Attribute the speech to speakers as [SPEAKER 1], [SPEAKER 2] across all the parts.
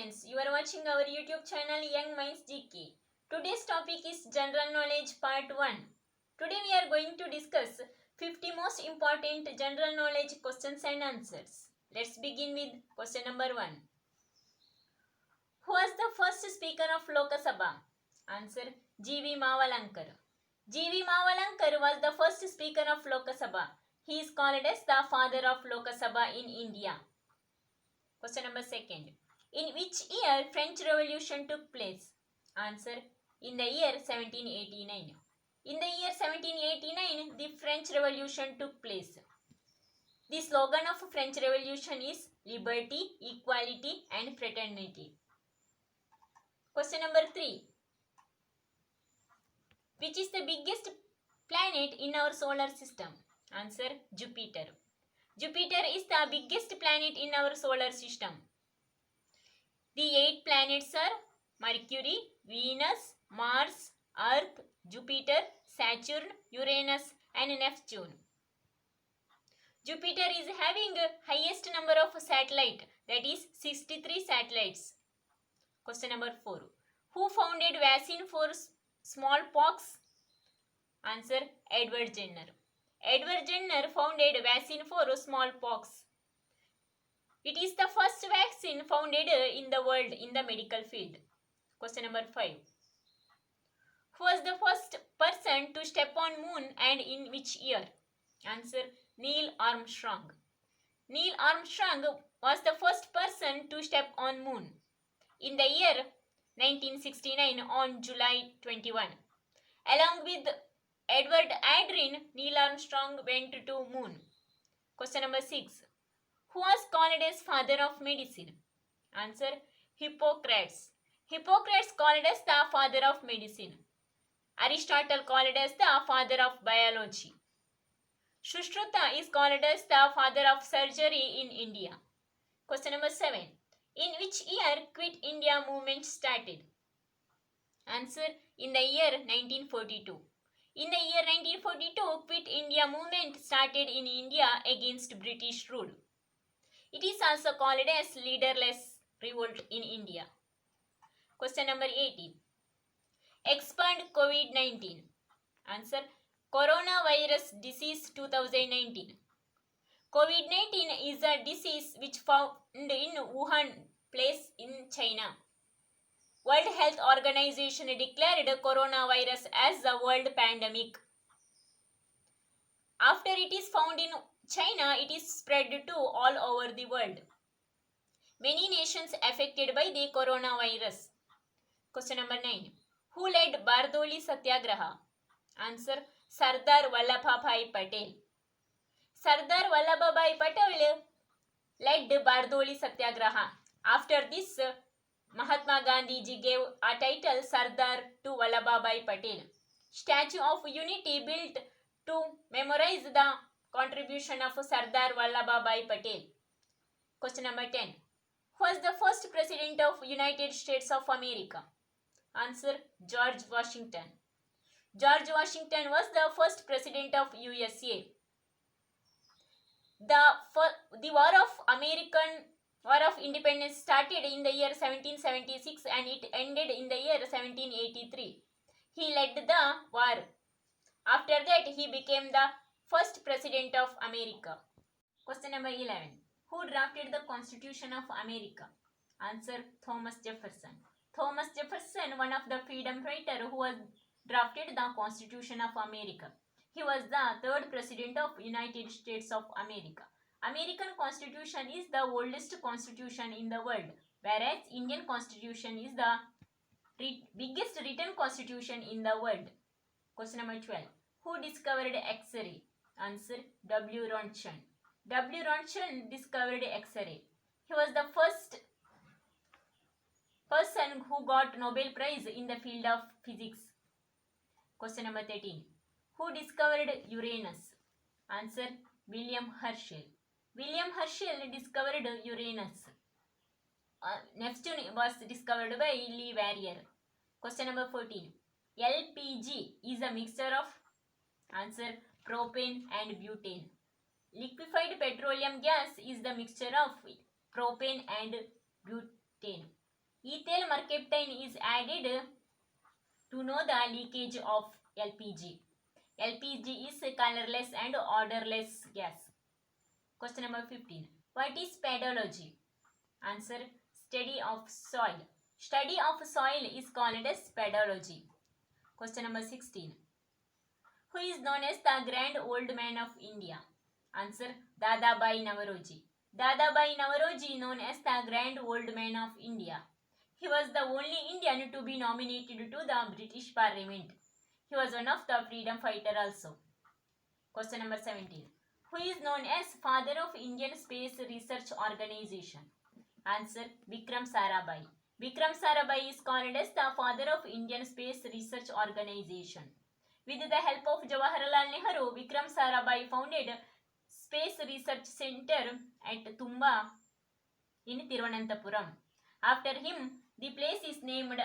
[SPEAKER 1] friends, you are watching our YouTube channel Young Minds GK. Today's topic is General Knowledge Part 1. Today we are going to discuss 50 most important general knowledge questions and answers. Let's begin with question number 1. Who was the first speaker of Lok Sabha? Answer G.V. Mavalankar. G.V. Mavalankar was the first speaker of Lok Sabha. He is called as the father of Lok Sabha in India. Question number 2. In which year French Revolution took place? Answer in the year 1789. In the year 1789, the French Revolution took place. The slogan of French Revolution is liberty, equality and fraternity. Question number 3. Which is the biggest planet in our solar system? Answer Jupiter. Jupiter is the biggest planet in our solar system. The 8 planets are Mercury, Venus, Mars, Earth, Jupiter, Saturn, Uranus and Neptune. Jupiter is having highest number of satellites, that is 63 satellites. Question number 4. Who founded vaccine for smallpox? Answer Edward Jenner. Edward Jenner founded vaccine for smallpox. It is the first vaccine founded in the world in the medical field. Question number 5. Who was the first person to step on moon and in which year? Answer Neil Armstrong. Neil Armstrong was the first person to step on moon in the year 1969 on July 21. Along with Edward Aldrin, Neil Armstrong went to moon. Question number 6. Who was called as father of medicine? Answer Hippocrates. Hippocrates called as the father of medicine. Aristotle called as the father of biology. Sushruta is called as the father of surgery in India. Question number 7. In which year Quit India movement started? Answer in the year 1942. In the year 1942, Quit India movement started in India against British rule. It is also called as leaderless revolt in India. Question number 18. Expand COVID-19. Answer Coronavirus Disease 2019. COVID-19 is a disease which found in Wuhan place in China. World Health Organization declared coronavirus as a world pandemic. After it is found in China, it is spread to all over the world. Many nations affected by the coronavirus. Question number 9. Who led Bardoli Satyagraha? Answer Sardar Vallabhbhai Patel. Sardar Vallabhbhai Patel led Bardoli Satyagraha. After this, Mahatma Gandhi ji gave a title Sardar to Vallabhbhai Patel. Statue of Unity built to memorize the contribution of Sardar Vallabhbhai Patel. Question number 10. Who was the first president of United States of America? Answer George Washington. George Washington was the first president of USA. The War of Independence started in the year 1776 and it ended in the year 1783. He led the war. After that, he became the first president of America. Question number 11. Who drafted the Constitution of America? Answer Thomas Jefferson. Thomas Jefferson, one of the freedom fighters who has drafted the Constitution of America. He was the third president of United States of America. American Constitution is the oldest constitution in the world, whereas Indian Constitution is the biggest written constitution in the world. Question number 12. Who discovered X-ray? Answer W. Rontgen. W. Rontgen discovered X-ray. He was the first person who got Nobel Prize in the field of physics. Question number 13. Who discovered Uranus? Answer William Herschel. William Herschel discovered Uranus. Neptune was discovered by Lee Warrier. Question number 14. LPG is a mixture of answer propane and butane. Liquefied petroleum gas is the mixture of propane and butane. Ethyl mercaptan is added to know the leakage of LPG. LPG is colorless and odorless gas. Question number 15. What is pedology? Answer: study of soil. Study of soil is called as pedology. Question number 16. Who is known as the Grand Old Man of India? Answer: Dadabhai Naoroji. Dadabhai Naoroji, known as the Grand Old Man of India. He was the only Indian to be nominated to the British Parliament. He was one of the freedom fighter also. Question number 17. Who is known as father of Indian Space Research Organization? Answer: Vikram Sarabhai. Vikram Sarabhai is called as the father of Indian Space Research Organization. With the help of Jawaharlal Nehru, Vikram Sarabhai founded Space Research Center at Tumba in Thiruvananthapuram. After him, the place is named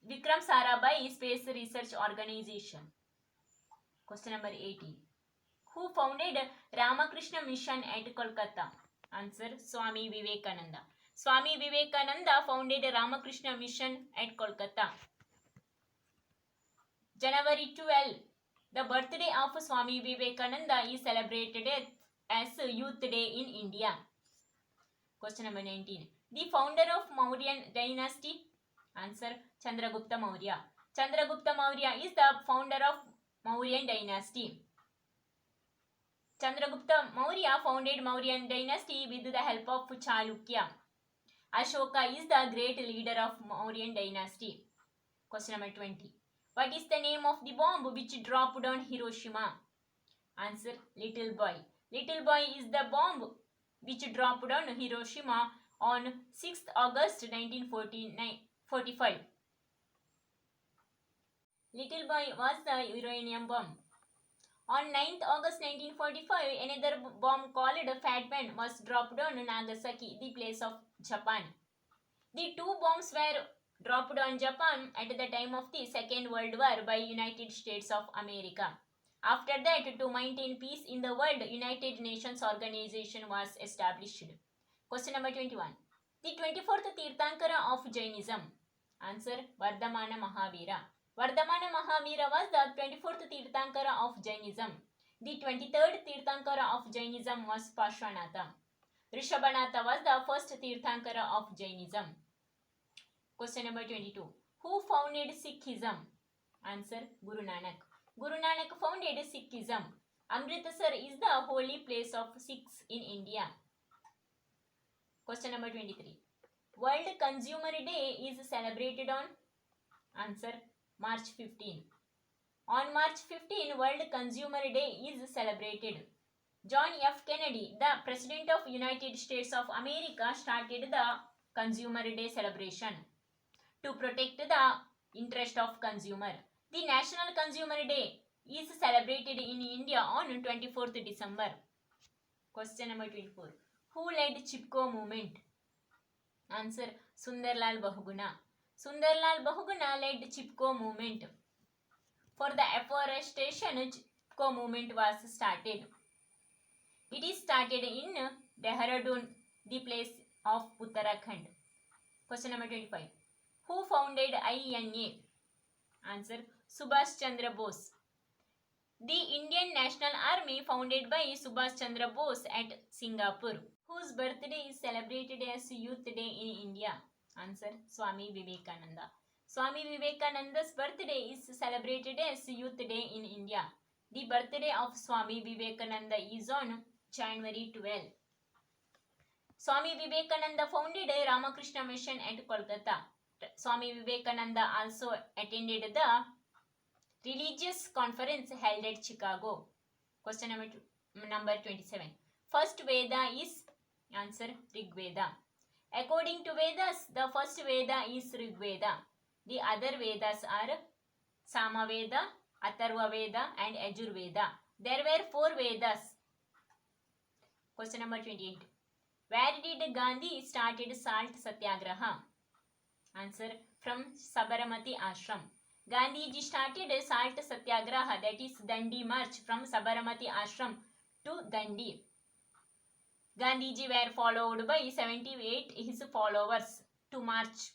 [SPEAKER 1] Vikram Sarabhai Space Research Organization. Question number 18. Who founded Ramakrishna Mission at Kolkata? Answer: Swami Vivekananda. Swami Vivekananda founded Ramakrishna Mission at Kolkata. January 12, the birthday of Swami Vivekananda is celebrated as Youth Day in India. Question number 19. The founder of Mauryan dynasty? Answer: Chandragupta Maurya. Chandragupta Maurya is the founder of Mauryan dynasty. Chandragupta Maurya founded Mauryan dynasty with the help of Chalukya. Ashoka is the great leader of Mauryan dynasty. Question number 20. What is the name of the bomb which dropped on Hiroshima? Answer: Little Boy. Little Boy is the bomb which dropped on Hiroshima on 6th August 1945. Little Boy was the uranium bomb. On 9th August 1945, another bomb called Fat Man was dropped on Nagasaki, the place of Japan. The two bombs were dropped on Japan at the time of the Second World War by United States of America. After that, to maintain peace in the world, United Nations Organization was established. Question number 21. The 24th Tirthankara of Jainism? Answer: Vardhamana Mahavira. Vardhamana Mahavira was the 24th Tirthankara of Jainism. The 23rd Tirthankara of Jainism was Parshvanatha. Rishabhanatha was the first Tirthankara of Jainism. Question number 22. Who founded Sikhism? Answer: Guru Nanak. Guru Nanak founded Sikhism. Amritsar is the holy place of Sikhs in India. Question number 23. World Consumer Day is celebrated on? Answer: March 15. On March 15, World Consumer Day is celebrated. John F. Kennedy, the President of United States of America, started the Consumer Day celebration to protect the interest of consumer. The National Consumer Day is celebrated in India on 24th December. Question number 24. Who led Chipko movement? Answer: Sundarlal Bahuguna. Sundarlal Bahuguna led Chipko movement. For the afforestation, Chipko movement was started. It is started in Dehradun, the place of Uttarakhand. Question number 25. Who founded INA? Answer: Subhash Chandra Bose. The Indian National Army founded by Subhash Chandra Bose at Singapore. Whose birthday is celebrated as Youth Day in India? Answer: Swami Vivekananda. Swami Vivekananda's birthday is celebrated as Youth Day in India. The birthday of Swami Vivekananda is on January 12. Swami Vivekananda founded Ramakrishna Mission at Kolkata. Swami Vivekananda also attended the religious conference held at Chicago. Question number 27. First Veda is? Answer: Rig Veda. According to Vedas, the first Veda is Rig Veda. The other Vedas are Sama Veda, Atharva Veda and Ajur Veda. There were 4 Vedas. Question number 28. Where did Gandhi started Salt Satyagraha? Answer: from Sabarmati Ashram. Gandhiji started Salt Satyagraha, that is Dandi March, from Sabarmati Ashram to Dandi. Gandhiji were followed by 78 his followers to march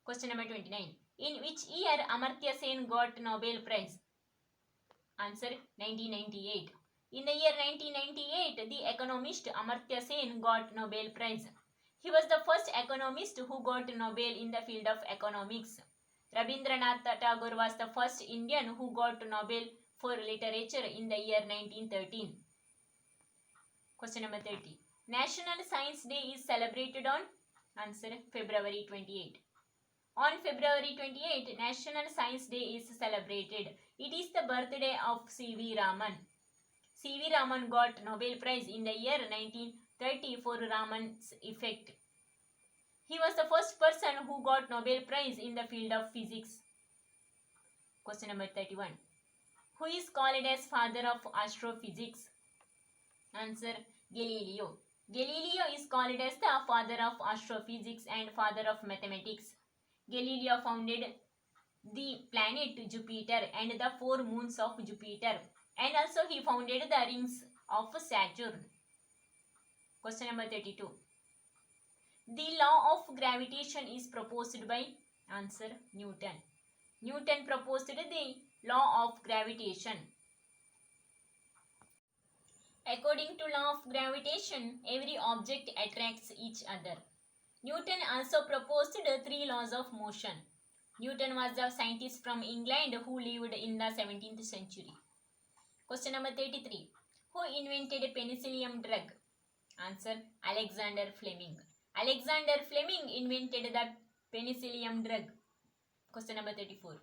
[SPEAKER 1] Question number 29. In which year Amartya Sen got Nobel Prize? Answer 1998. In the year 1998, the economist Amartya Sen got Nobel Prize. He was the first economist who got Nobel in the field of economics. Rabindranath Tagore was the first Indian who got Nobel for literature in the year 1913. Question number 30. National Science Day is celebrated on? Answer February 28. On February 28, National Science Day is celebrated. It is the birthday of C.V. Raman. C.V. Raman got Nobel Prize in the year 1930 for Raman's effect. He was the first person who got Nobel Prize in the field of physics. Question number 31. Who is called as father of astrophysics? Answer Galileo. Galileo is called as the father of astrophysics and father of mathematics. Galileo founded the planet Jupiter and the 4 moons of Jupiter, and also he founded the rings of Saturn. Question number 32. The law of gravitation is proposed by? Answer Newton. Newton proposed the law of gravitation. According to law of gravitation, every object attracts each other. Newton also proposed 3 laws of motion. Newton was the scientist from England who lived in the 17th century. Question number 33. Who invented penicillium drug? Answer Alexander Fleming. Alexander Fleming invented the penicillium drug. Question number 34.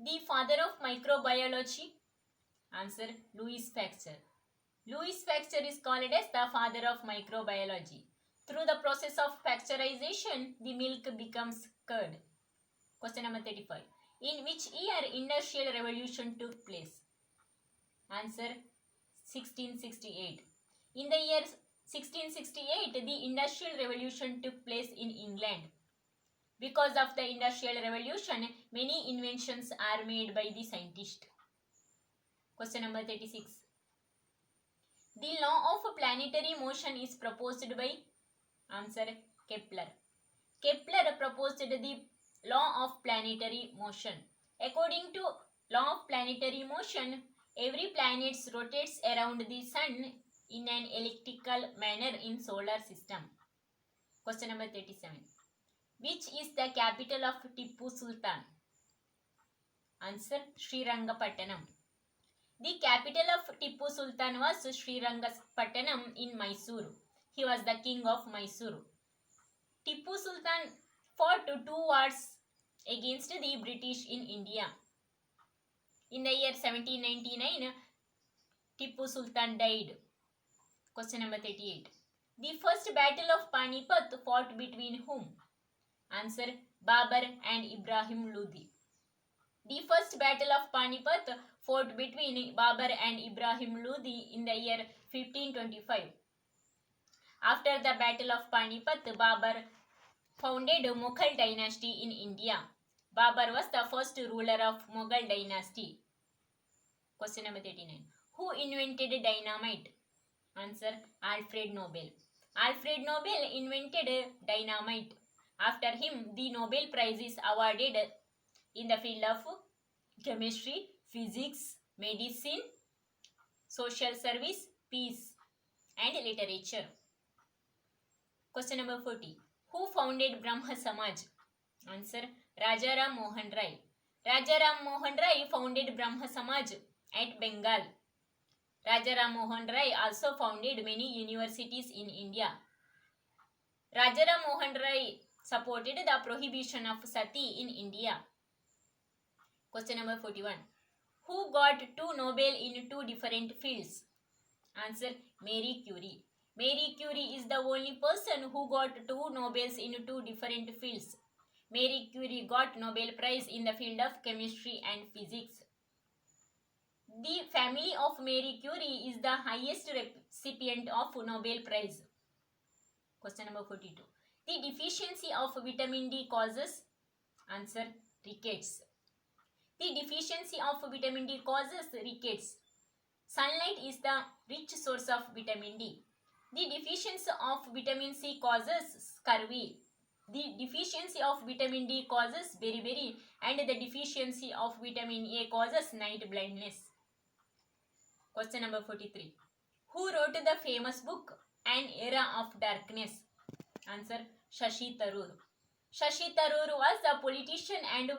[SPEAKER 1] The father of microbiology? Answer Louis Pasteur. Louis Pasteur is called as the father of microbiology. Through the process of pasteurization, the milk becomes curd. Question number 35. In which year Industrial Revolution took place? Answer 1668. In the year 1668, the Industrial Revolution took place in England. Because of the Industrial Revolution, many inventions are made by the scientist. Question number 36. The law of planetary motion is proposed by? Answer Kepler. Kepler proposed the law of planetary motion. According to law of planetary motion, every planet rotates around the sun in an elliptical manner in solar system. Question number 37. Which is the capital of Tipu Sultan? Answer Srirangapatnam. The capital of Tipu Sultan was Srirangapatnam in Mysore. He was the king of Mysore. Tipu Sultan fought 2 wars against the British in India. In the year 1799, Tipu Sultan died. Question number 38. The first battle of Panipat fought between whom? Answer Babur and Ibrahim Lodi. The first battle of Panipat fought between Babur and Ibrahim Lodi in the year 1525. After the battle of Panipat, Babur founded Mughal dynasty in India. Babur was the first ruler of Mughal dynasty. Question number 39. Who invented dynamite? Answer Alfred Nobel. Alfred Nobel invented dynamite. After him, the Nobel Prize is awarded in the field of chemistry, physics, medicine, social service, peace, and literature. Question number 40. Who founded Brahma Samaj? Answer Rajaram Mohan Rai. Rajaram Mohan Rai founded Brahma Samaj at Bengal. Rajaram Mohan Rai also founded many universities in India. Rajaram Mohan Rai supported the prohibition of sati in India. Question number 41. Who got 2 Nobel in 2 different fields? Answer Marie Curie. Marie Curie is the only person who got 2 Nobels in 2 different fields. Marie Curie got Nobel Prize in the field of chemistry and physics. The family of Marie Curie is the highest recipient of Nobel Prize. Question number 42. The deficiency of vitamin D causes? Answer rickets. The deficiency of vitamin D causes rickets. Sunlight is the rich source of vitamin D. The deficiency of vitamin C causes scurvy. The deficiency of vitamin D causes beriberi and the deficiency of vitamin A causes night blindness. Question number 43. Who wrote the famous book An Era of Darkness? Answer, Shashi Tharoor. Shashi Tharoor was the politician and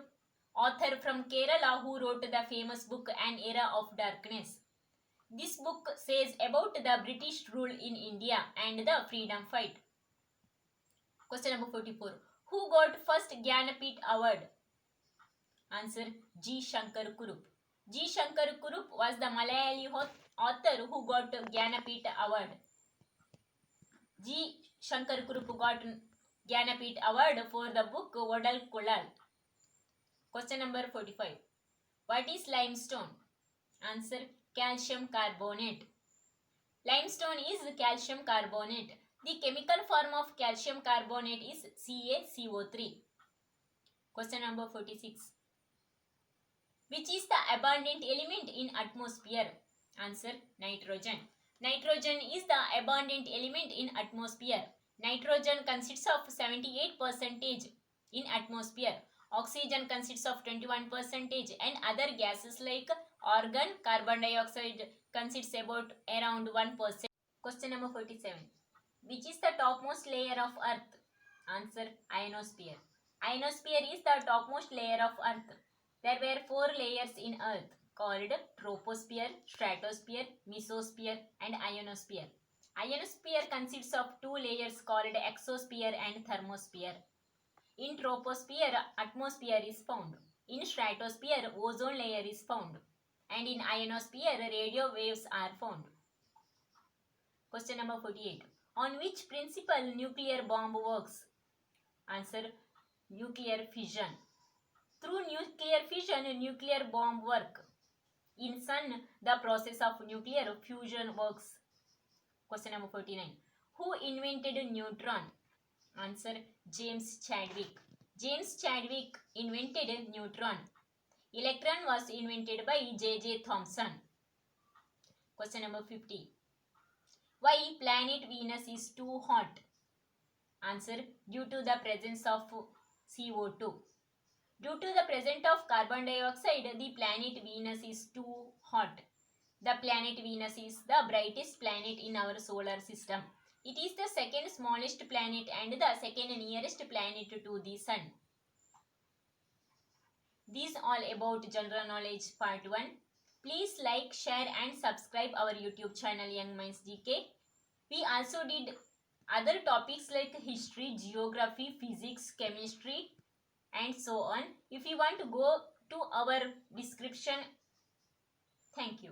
[SPEAKER 1] author from Kerala who wrote the famous book An Era of Darkness. This book says about the British rule in India and the freedom fight. Question number 44. Who got first Jnanapeeth Award? Answer, G. Shankar Kurup. G. Shankar Kurup was the Malayali author who got Jnanapeeth Award. G. Shankar Kurup got Jnanapeeth Award for the book Vodal Kolal. Question number 45. What is limestone? Answer, calcium carbonate. Limestone is calcium carbonate. The chemical form of calcium carbonate is CaCO3. Question number 46. Which is the abundant element in atmosphere? Answer, nitrogen. Nitrogen is the abundant element in atmosphere. Nitrogen consists of 78% in atmosphere. Oxygen consists of 21% and other gases like argon, carbon dioxide consists about around 1%. Question number 47. Which is the topmost layer of Earth? Answer, ionosphere. Ionosphere is the topmost layer of Earth. There were 4 layers in Earth called troposphere, stratosphere, mesosphere and ionosphere. Ionosphere consists of 2 layers called exosphere and thermosphere. In troposphere, atmosphere is found. In stratosphere, ozone layer is found. And in ionosphere, radio waves are found. Question number 48. On which principle nuclear bomb works? Answer, nuclear fission. Through nuclear fission, nuclear bomb work. In sun, the process of nuclear fusion works. Question number 49. Who invented neutron? Answer, James Chadwick. James Chadwick invented neutron. Electron was invented by J.J. Thomson. Question number 50. Why planet Venus is too hot? Answer, due to the presence of CO2. Due to the presence of carbon dioxide, the planet Venus is too hot. The planet Venus is the brightest planet in our solar system. It is the second smallest planet and the second nearest planet to the sun. This all about general knowledge part 1. Please like, share and subscribe our YouTube channel Young Minds GK. We also did other topics like history, geography, physics, chemistry and so on. If you want to go to our description. Thank you.